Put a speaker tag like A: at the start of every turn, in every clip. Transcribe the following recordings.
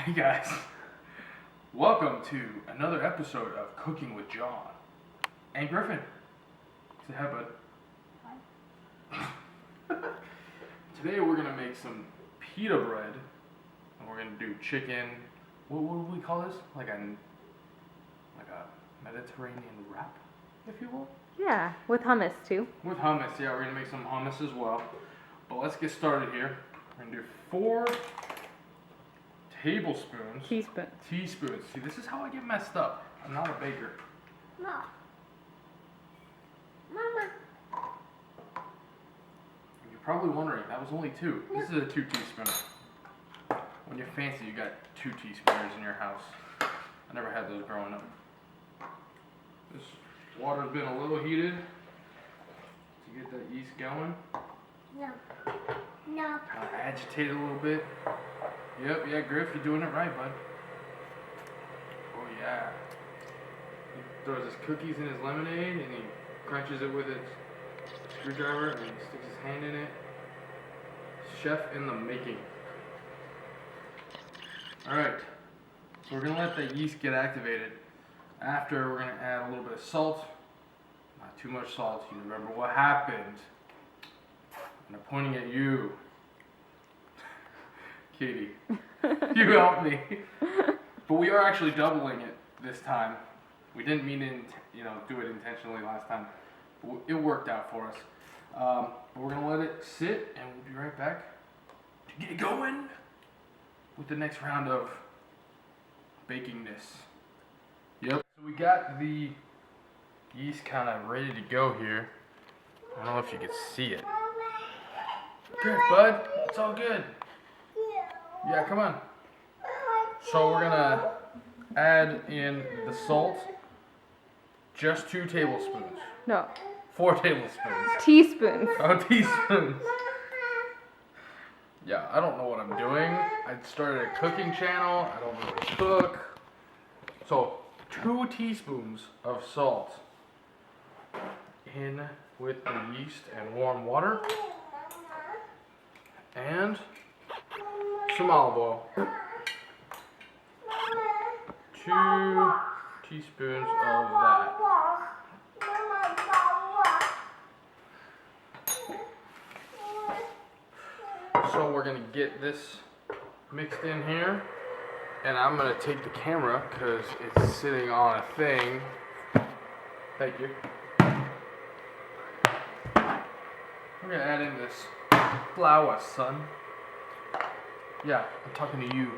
A: Hey guys, welcome to another episode of Cooking with John and Griffin. Say hi, bud. Today we're gonna make some pita bread, and we're gonna do chicken. What do we call this? Like a Mediterranean wrap, if you will.
B: Yeah, with hummus too.
A: With hummus, yeah, we're gonna make some hummus as well. But let's get started here. We're gonna do 4 tablespoons. Teaspoons. See, this is how I get messed up. I'm not a baker.
C: No. Mama.
A: You're probably wondering, that was only 2. This is a 2 teaspoon. When you're fancy, you got 2 teaspooners in your house. I never had those growing up. This water's been a little heated to get that yeast going.
C: No. No.
A: Kind of agitate it a little bit. Yep, yeah, Griff, you're doing it right, bud. Oh, yeah. He throws his cookies in his lemonade, and he crunches it with his screwdriver, and he sticks his hand in it. Chef in the making. Alright, so we're going to let the yeast get activated. After, we're going to add a little bit of salt. Not too much salt. You remember what happened. And I'm pointing at you. Katie, you helped me. But we are actually doubling it this time. We didn't mean to, do it intentionally last time. But it worked out for us. But we're gonna let it sit, and we'll be right back to get going with the next round of bakingness. Yep. So we got the yeast kind of ready to go here. I don't know if you can see it. Good, bud. It's all good. Yeah, come on. So we're gonna add in the salt. Just 2 tablespoons.
B: No.
A: 4 tablespoons.
B: Teaspoons.
A: Oh, teaspoons. Yeah, I don't know what I'm doing. I started a cooking channel. I don't really cook. So 2 teaspoons of salt in with the yeast and warm water. And some olive oil. 2 teaspoons of that. So we're gonna get this mixed in here, and I'm gonna take the camera because it's sitting on a thing. Thank you. We're gonna add in this flour, son. Yeah, I'm talking to you,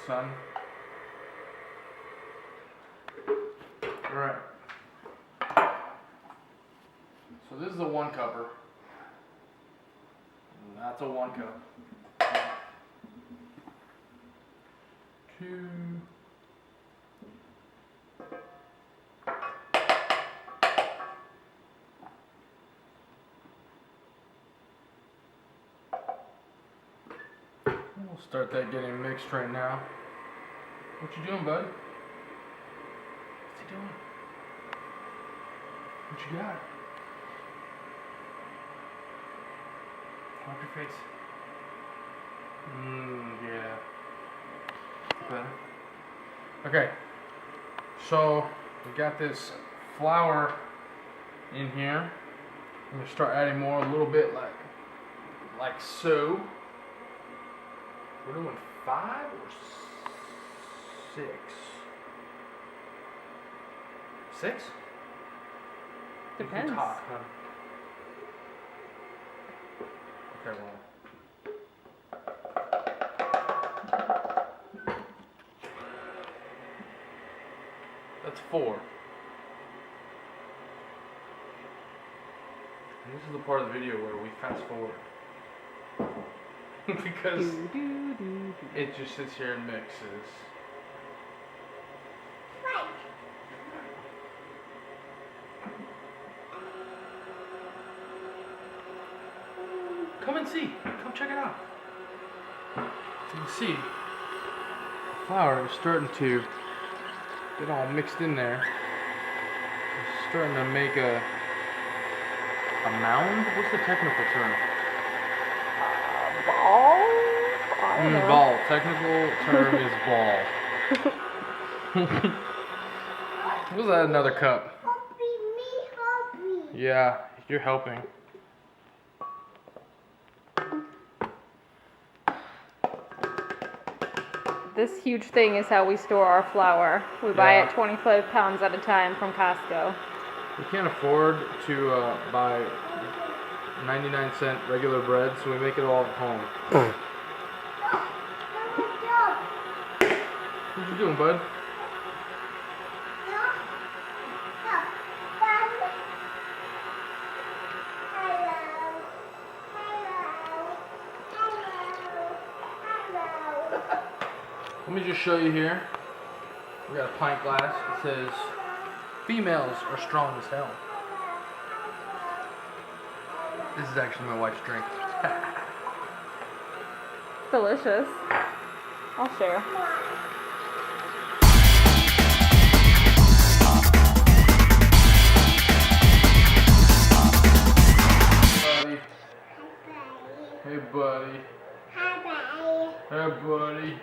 A: son. Alright. So this is a 1 cupper. And that's a 1 cup. 2. We'll start that getting mixed right now. What you doing, bud? What's he doing? What you got? Wipe your face. Yeah. Better. Okay. So we got this flour in here. I'm gonna start adding more, a little bit like so. We're doing 5 or 6? 6?
B: Depends.
A: You can talk, huh? Okay, well. That's 4. And this is the part of the video where we fast forward. Because it just sits here and mixes. Come and see. Come check it out. You can see the flour is starting to get all mixed in there. It's starting to make a mound? What's the technical term?
B: Ball? I don't know.
A: Ball. Technical term is ball. What was that? Another cup.
C: Help me.
A: Yeah, you're helping.
B: This huge thing is how we store our flour. We buy
A: Yeah.
B: it 25 pounds at a time from Costco.
A: We can't afford to buy 99-cent regular bread, so we make it all at home. What you doing, bud? Let me just show you here. We got a pint glass. It says, "Females are strong as hell." This is actually my wife's drink.
B: Delicious. I'll share.
A: Buddy. Hey, buddy. Hey, buddy.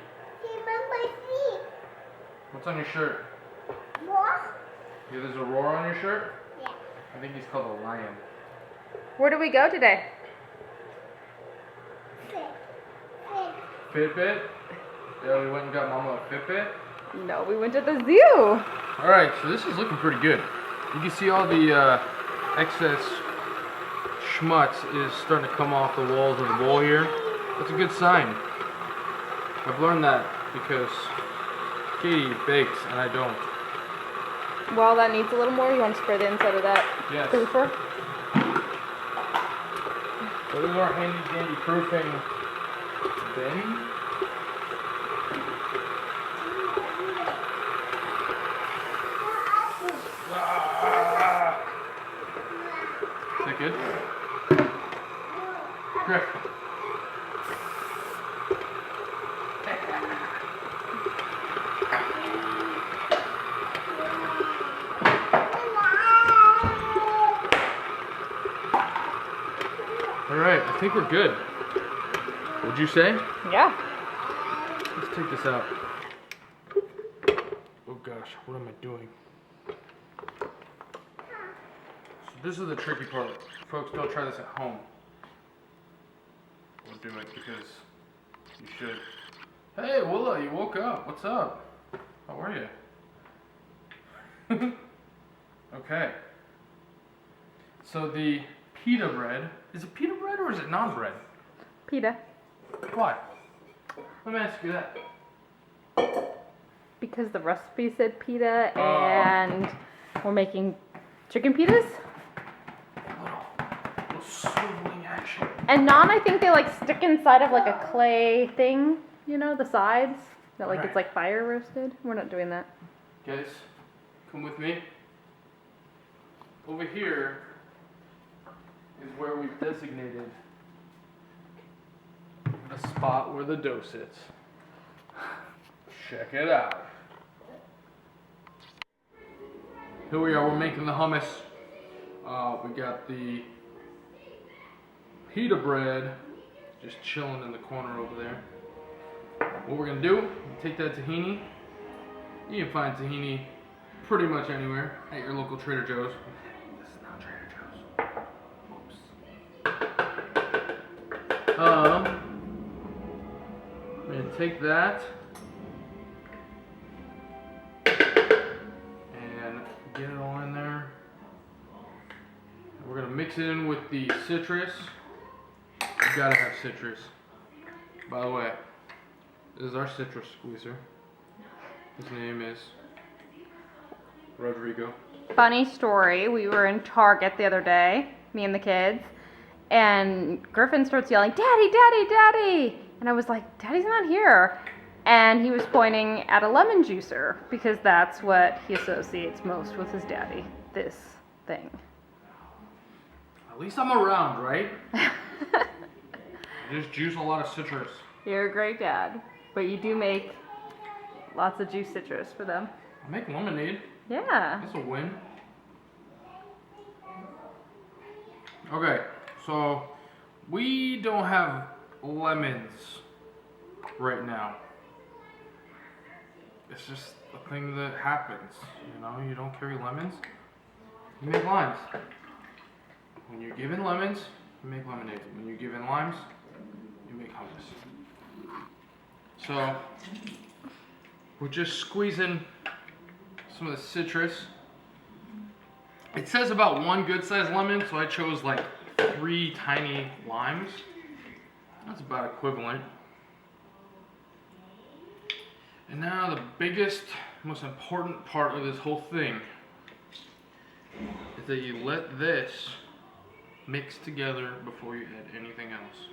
A: What's on your shirt? Yeah, there's a roar on your shirt?
C: Yeah.
A: I think he's called a lion.
B: Where do we go today?
A: Fitbit? Yeah, we went and got Mama a Fitbit.
B: No, we went to the zoo.
A: Alright, so this is looking pretty good. You can see all the excess schmutz is starting to come off the walls of the bowl here. That's a good sign. I've learned that because Katie bakes and I don't.
B: Well, that needs a little more. You want to spray the inside of that
A: Yes.
B: proofer?
A: So this is our handy dandy proofing bin. Ah. Is that good? Griff. Alright, I think we're good. Would you say?
B: Yeah.
A: Let's take this out. Oh gosh, what am I doing? So this is the tricky part. Folks, don't try this at home. Or do it because you should. Hey, Willa, you woke up. What's up? How are you? Okay. So the pita bread, is it pita bread or is it non bread?
B: Pita.
A: Why? Let me ask you that.
B: Because the recipe said pita
A: Oh.
B: and we're making chicken pitas.
A: Little swiveling action.
B: And naan, I think they like stick inside of like a clay thing, you know, the sides. That like it's
A: Right.
B: like fire roasted. We're not doing that.
A: Guys, come with me. Over here is where we've designated the spot where the dough sits. Check it out. Here we are, we're making the hummus. We got the pita bread just chilling in the corner over there. What we're gonna do, take that tahini. You can find tahini pretty much anywhere at your local Trader Joe's. This is not Trader Joe's. Oops. We're gonna take that and get it all in there. We're gonna mix it in with the citrus. You gotta have citrus. By the way, this is our citrus squeezer. His name is Rodrigo.
B: Funny story, we were in Target the other day, me and the kids, and Griffin starts yelling, "Daddy, Daddy, Daddy!" And I was like, "Daddy's not here." And he was pointing at a lemon juicer because that's what he associates most with his daddy, this thing.
A: At least I'm around, right? I just juice a lot of citrus.
B: You're a great dad, but you do make lots of juice citrus for them.
A: I make lemonade.
B: Yeah.
A: That's a win. Okay, so we don't have lemons right now. It's just a thing that happens, you know. You don't carry lemons, you make limes. When you're given lemons, you make lemonade. When you're given limes, you make hummus. So we're just squeezing some of the citrus. It says about 1 good sized lemon, so I chose like 3 tiny limes. That's about equivalent. And now the biggest, most important part of this whole thing is that you let this mix together before you add anything else.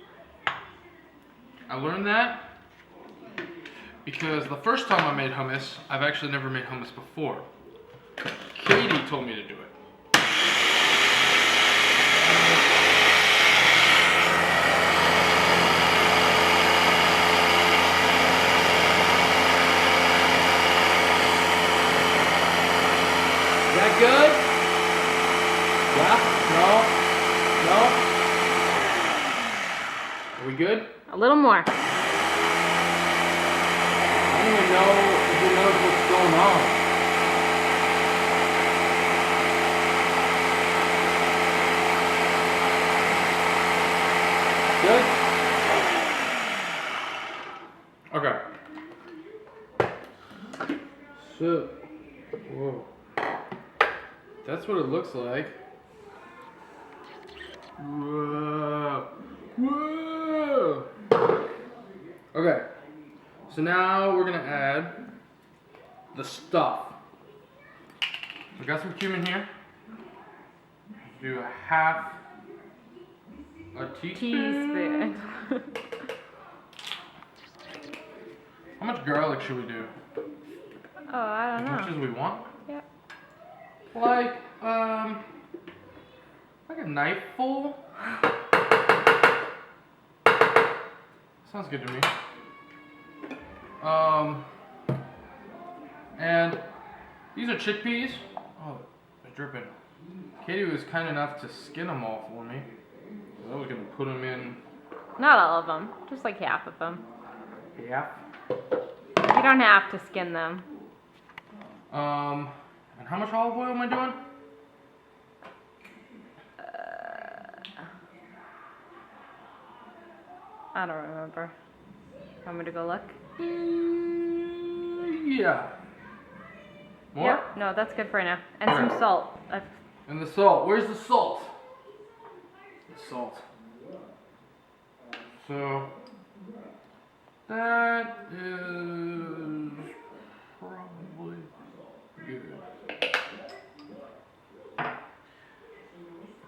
A: I learned that because the first time I made hummus, I've actually never made hummus before. Katie told me to do it. Is that good? Yeah? No? No? Are we good?
B: A little more.
A: I don't even know if he knows what's going on. Good? Okay. So, whoa. That's what it looks like. Whoa. Whoa. Okay. So now we're gonna add the stuff. We got some cumin here. Do a half a teaspoon. How much garlic should we do?
B: Oh, I don't know.
A: As much as we want?
B: Yep.
A: Like a knife full? Sounds good to me. And these are chickpeas. Oh, they're dripping. Katie was kind enough to skin them all for me. I was gonna put them in.
B: Not all of them, just like half of them.
A: Half?
B: You don't have to skin them.
A: And how much olive oil am I doing?
B: I don't remember. Want me to go look?
A: Yeah. More?
B: Yeah, no, that's good for right now. And
A: Okay.
B: some salt.
A: And the salt. Where's the salt? The salt. So that is probably good.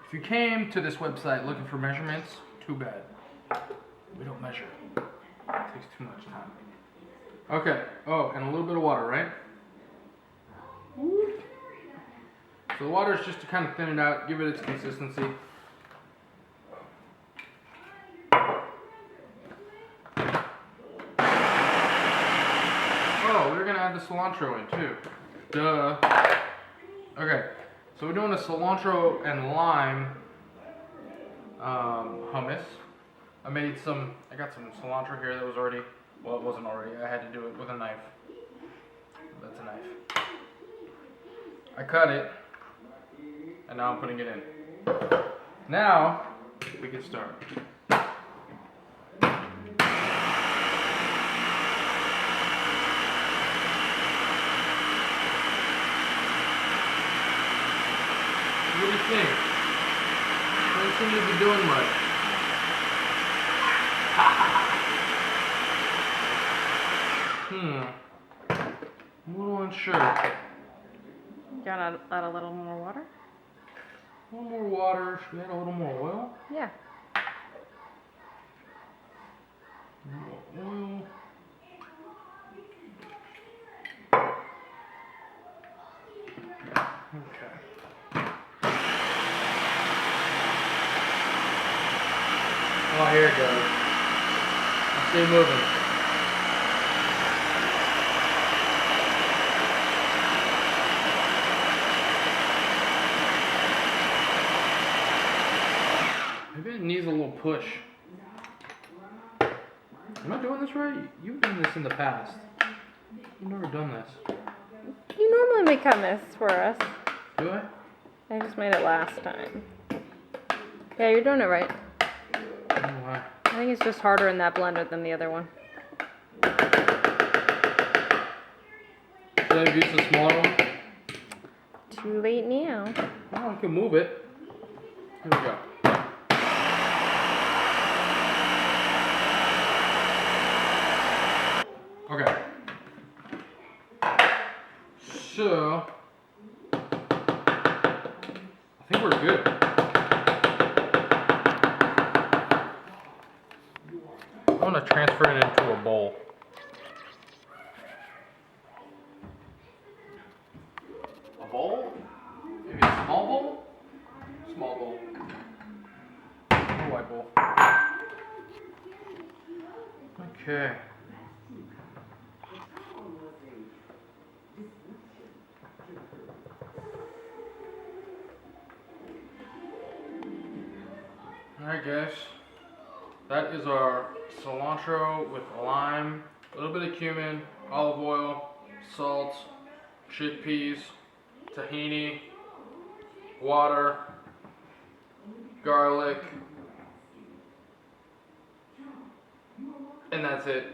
A: If you came to this website looking for measurements, too bad. We don't measure. It takes too much time. Okay. Oh, and a little bit of water, right? So the water is just to kind of thin it out, give it its consistency. Oh, we're gonna add the cilantro in too. Duh. Okay, so we're doing a cilantro and lime hummus. I got some cilantro here that was already, well, it wasn't already. I had to do it with a knife. That's a knife. I cut it, and now I'm putting it in. Now, we can start. What do you think? Don't seem to be doing much. I'm a little unsure.
B: You want to add a little more water?
A: A little more water. Should we add a little more oil?
B: Yeah.
A: More oil. Okay. Oh, here it goes. I'll stay moving. Maybe it needs a little push. Am I doing this right? You've done this in the past. You've never done this.
B: You normally make hummus for us.
A: Do I?
B: I just made it last time. Yeah, you're doing it right.
A: I don't know why.
B: I think it's just harder in that blender than the other one.
A: Should I have used the smaller one?
B: Too late now.
A: Oh, I can move it. Here we go. Okay. So, I think we're good. I'm going to transfer it into a bowl. A bowl? Maybe a small bowl? Small bowl. A white bowl. Okay. Alright guys, that is our cilantro with lime, a little bit of cumin, olive oil, salt, chickpeas, tahini, water, garlic, and that's it,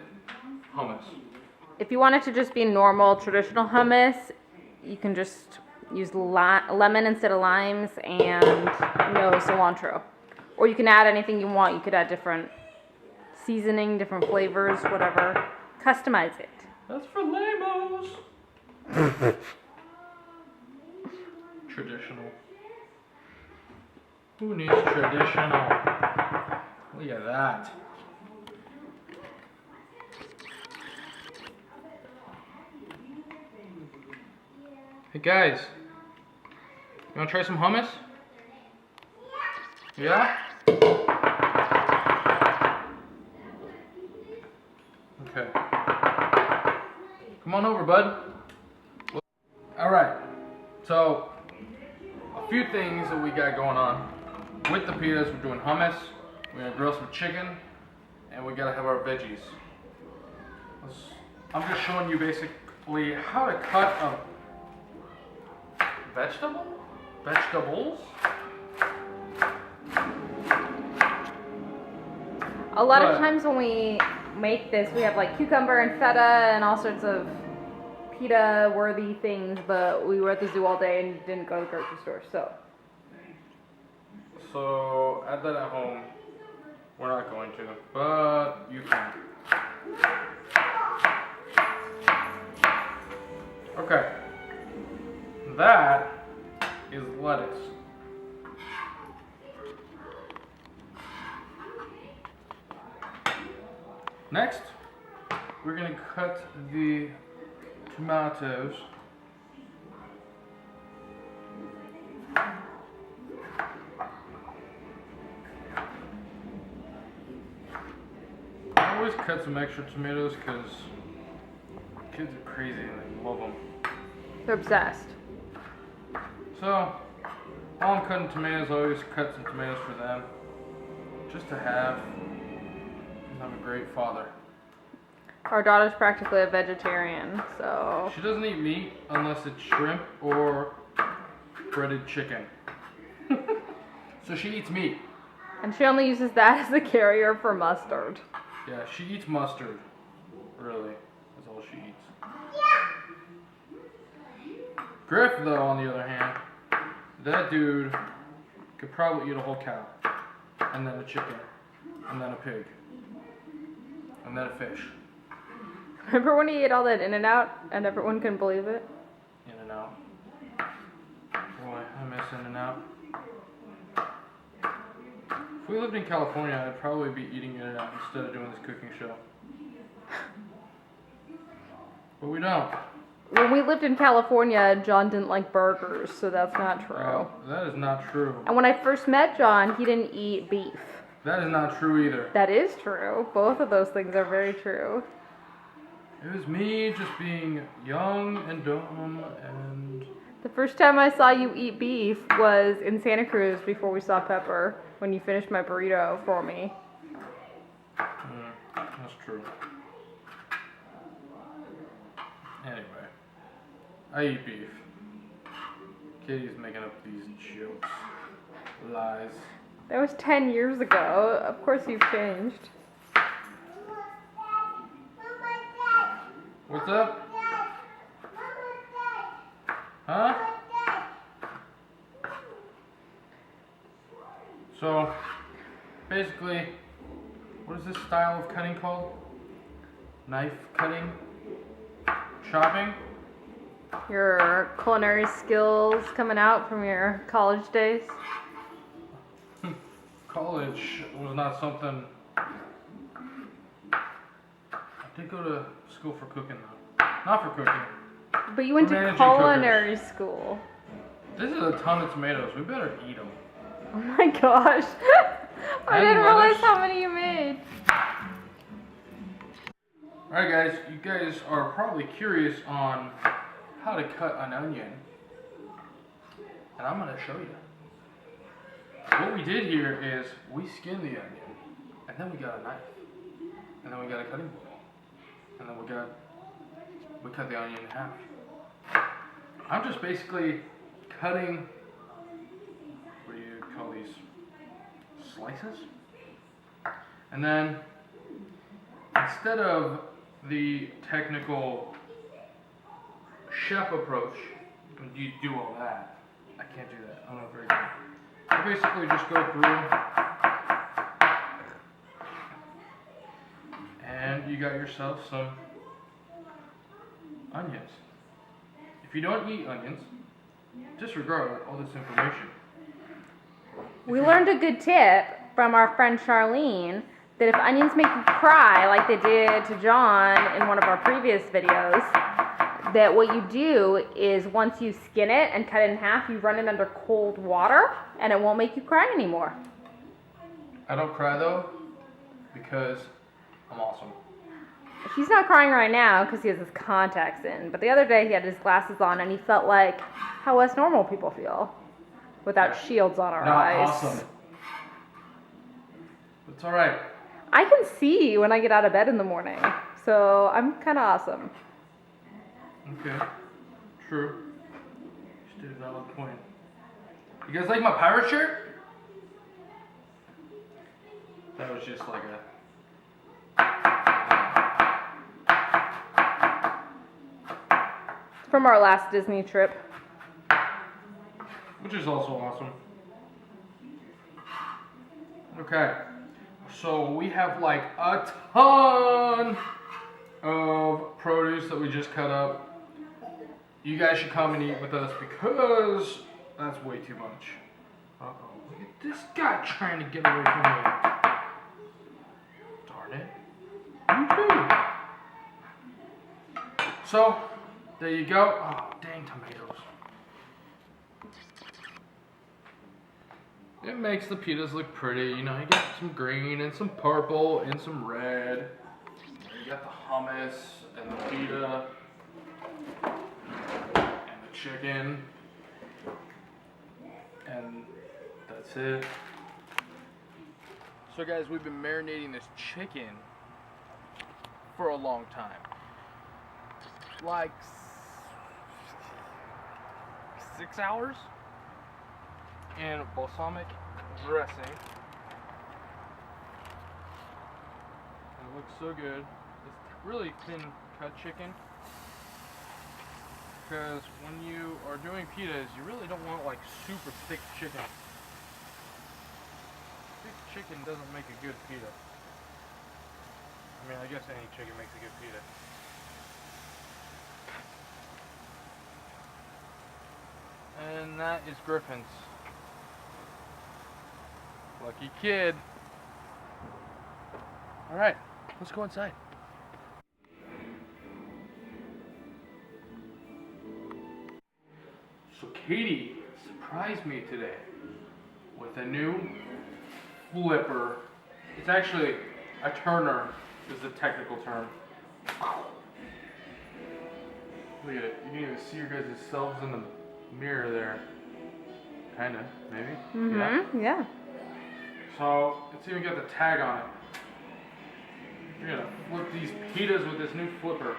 A: hummus.
B: If you want it to just be normal, traditional hummus, you can just use lemon instead of limes and no cilantro. Or you can add anything you want. You could add different seasoning, different flavors, whatever. Customize it.
A: That's for lamos. Traditional. Who needs traditional? Look at that. Hey guys, you wanna try some hummus? Yeah? Okay. Come on over, bud. Alright, so a few things that we got going on. With the pitas, we're doing hummus, we're gonna grill some chicken, and we gotta have our veggies. I'm just showing you basically how to cut a vegetables?
B: A lot of times when we make this, we have like cucumber and feta and all sorts of pita-worthy things, but we were at the zoo all day and didn't go to the grocery store, so.
A: So, add that at home. We're not going to, but you can. Okay. That is lettuce. Next, we're going to cut the tomatoes. I always cut some extra tomatoes because kids are crazy and they love them.
B: They're obsessed.
A: So, while I'm cutting tomatoes, I always cut some tomatoes for them. Just to have. I'm a great father.
B: Our daughter's practically a vegetarian, so.
A: She doesn't eat meat unless it's shrimp or breaded chicken. So she eats meat.
B: And she only uses that as a carrier for mustard.
A: Yeah, she eats mustard. Really. That's all she eats. Griff, though, on the other hand, that dude could probably eat a whole cow. And then a chicken. And then a pig. And then a fish.
B: Remember when he ate all that In-N-Out and everyone couldn't believe it?
A: In-N-Out. Boy, I miss In-N-Out. If we lived in California, I'd probably be eating In-N-Out instead of doing this cooking show. But we don't.
B: When we lived in California, John didn't like burgers, so that's not true.
A: Oh, that is not true.
B: And when I first met John, he didn't eat beef.
A: That is not true either.
B: That is true. Both of those things are very true.
A: It was me just being young and dumb and...
B: The first time I saw you eat beef was in Santa Cruz before we saw Pepper, when you finished my burrito for me.
A: That's That's true. Anyway, I eat beef. Katie's making up these jokes. Lies.
B: That was 10 years ago. Of course you've changed.
A: What's up? Huh? So, basically, what is this style of cutting called? Knife cutting? Chopping?
B: Your culinary skills coming out from your college days?
A: College was not something. I did go to school for cooking though. Not for cooking.
B: But you went
A: For
B: to
A: managing
B: culinary school.
A: This is a ton of tomatoes. We better eat them.
B: Oh my gosh. I
A: And
B: didn't realize
A: lettuce.
B: how many you made.
A: Alright guys, you guys are probably curious on how to cut an onion. And I'm going to show you. What we did here is we skinned the onion, and then we got a knife, and then we got a cutting board, and then we cut the onion in half. I'm just basically cutting, what do you call these, slices? And then instead of the technical chef approach, you do all that. I can't do that. I'm not very good. I basically just go through and you got yourself some onions. If you don't eat onions, disregard all this information.
B: We learned a good tip from our friend Charlene that if onions make you cry like they did to John in one of our previous videos, that what you do is once you skin it and cut it in half, you run it under cold water and it won't make you cry anymore.
A: I don't cry though because I'm awesome.
B: He's not crying right now because he has his contacts in, but the other day he had his glasses on and he felt like how us normal people feel without shields on our
A: Not
B: eyes.
A: awesome. It's alright.
B: I can see when I get out of bed in the morning, so I'm kind of awesome.
A: Okay. True. Just did a valid point. You guys like my pirate shirt? That was just like a...
B: From our last Disney trip.
A: Which is also awesome. Okay. So we have like a ton of produce that we just cut up. You guys should come and eat with us because that's way too much. Uh-oh. Look at this guy trying to get away from me. Darn it. You too. So, there you go. Oh, dang tomatoes. It makes the pitas look pretty. You know, you got some green and some purple and some red. You got the hummus and the pita and the chicken. And that's it. So guys, we've been marinating this chicken for a long time. Like 6 hours. And balsamic dressing. And it looks so good. It's really thin cut chicken. Because when you are doing pitas, you really don't want like super thick chicken. Thick chicken doesn't make a good pita. I mean, I guess any chicken makes a good pita. And that is Griffin's. Lucky kid. Alright, let's go inside. So Katie surprised me today with a new flipper. It's actually a turner is the technical term. Look at it. You can even see your guys' selves in the mirror there. Kinda, maybe.
B: Mm-hmm. Yeah.
A: So, it's even got the tag on it. We're gonna flip these pitas with this new flipper.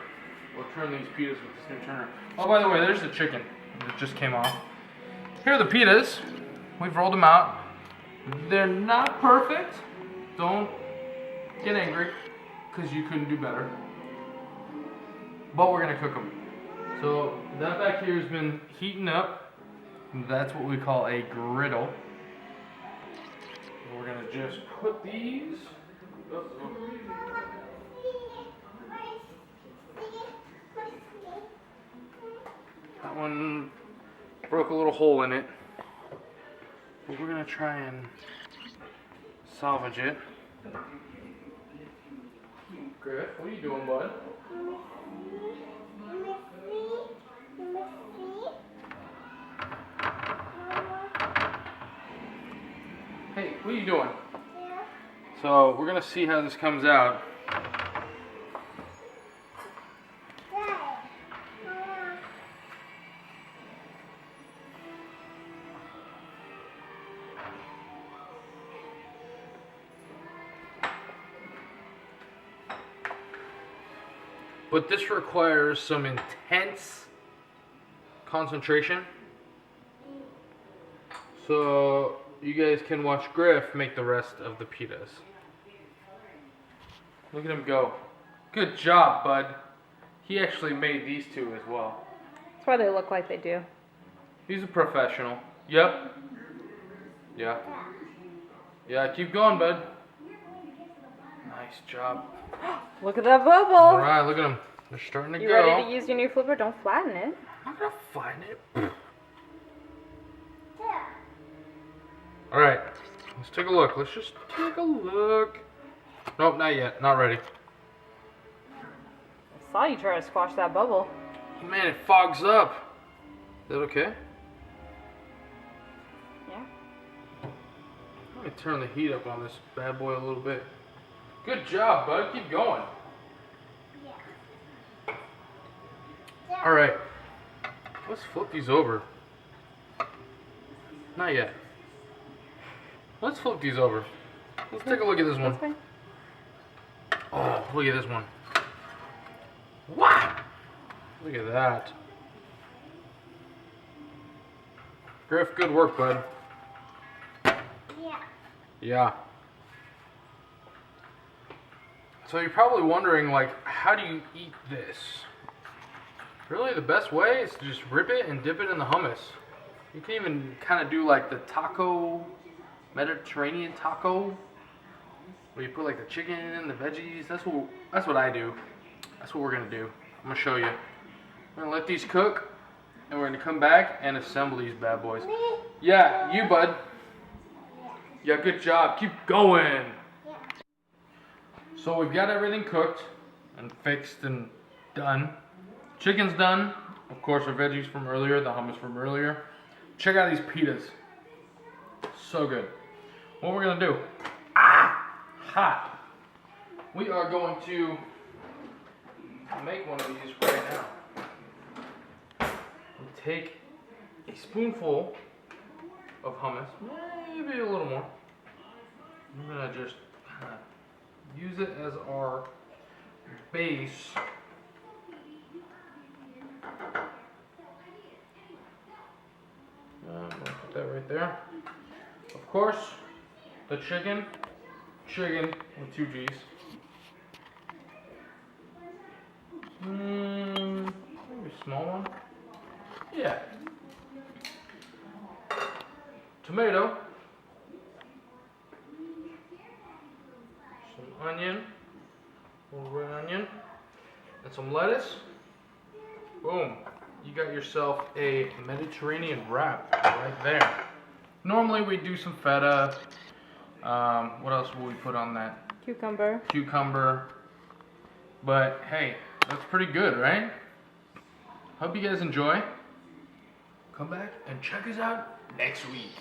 A: Or turn these pitas with this new turner. Oh, by the way, there's the chicken that just came off. Here are the pitas. We've rolled them out. They're not perfect. Don't get angry, because you couldn't do better. But we're gonna cook them. So that back here has been heating up. That's what we call a griddle. We're gonna just put these. That one broke a little hole in it. But we're gonna try and salvage it. Griff, what are you doing, bud? Hey, what are you doing? So we're gonna see how this comes out. But this requires some intense concentration. So you guys can watch Griff make the rest of the pitas. Look at him go. Good job, bud. He actually made these two as well.
B: That's why they look like they do.
A: He's a professional. Yep. Yeah. Yeah, keep going, bud. Nice job.
B: Look at that bubble.
A: Alright, look at them. They're starting to go.
B: You ready to use your new flipper? Don't flatten it.
A: I'm not gonna flatten it. Alright, let's take a look. Let's just take a look. Nope, not yet. Not ready.
B: I saw you try to squash that bubble.
A: Oh, man, it fogs up. Is that okay?
B: Yeah.
A: Let me turn the heat up on this bad boy a little bit. Good job, bud. Keep going. Alright. Let's flip these over. Not yet. Let's flip these over. Let's take a look at this one.
B: Okay.
A: Oh, look at this one. Wow! Look at that. Griff, good work, bud.
C: Yeah.
A: Yeah. So you're probably wondering, like, how do you eat this? Really, the best way is to just rip it and dip it in the hummus. You can even kind of do like the taco, Mediterranean taco, where you put like the chicken and the veggies. That's what I do. That's what we're gonna do. I'm gonna show you. We're gonna let these cook, and we're gonna come back and assemble these bad boys.
C: Me?
A: Yeah, you, bud. Yeah, good job. Keep going.
C: Yeah.
A: So we've got everything cooked and fixed and done. Chicken's done. Of course, our veggies from earlier, the hummus from earlier. Check out these pitas. So good. What we're gonna do? Hot. We are going to make one of these right now. We take a spoonful of hummus, maybe a little more. I'm gonna just kind of use it as our base. I'm gonna put that right there. Of course, the chicken with 2 G's. Maybe a small one. Yeah. Tomato. Some onion. A little red onion. And some lettuce. Boom. You got yourself a Mediterranean wrap right there. Normally we do some feta. What else will we put on that?
B: Cucumber.
A: Cucumber. But hey, that's pretty good, right? Hope you guys enjoy. Come back and check us out next week.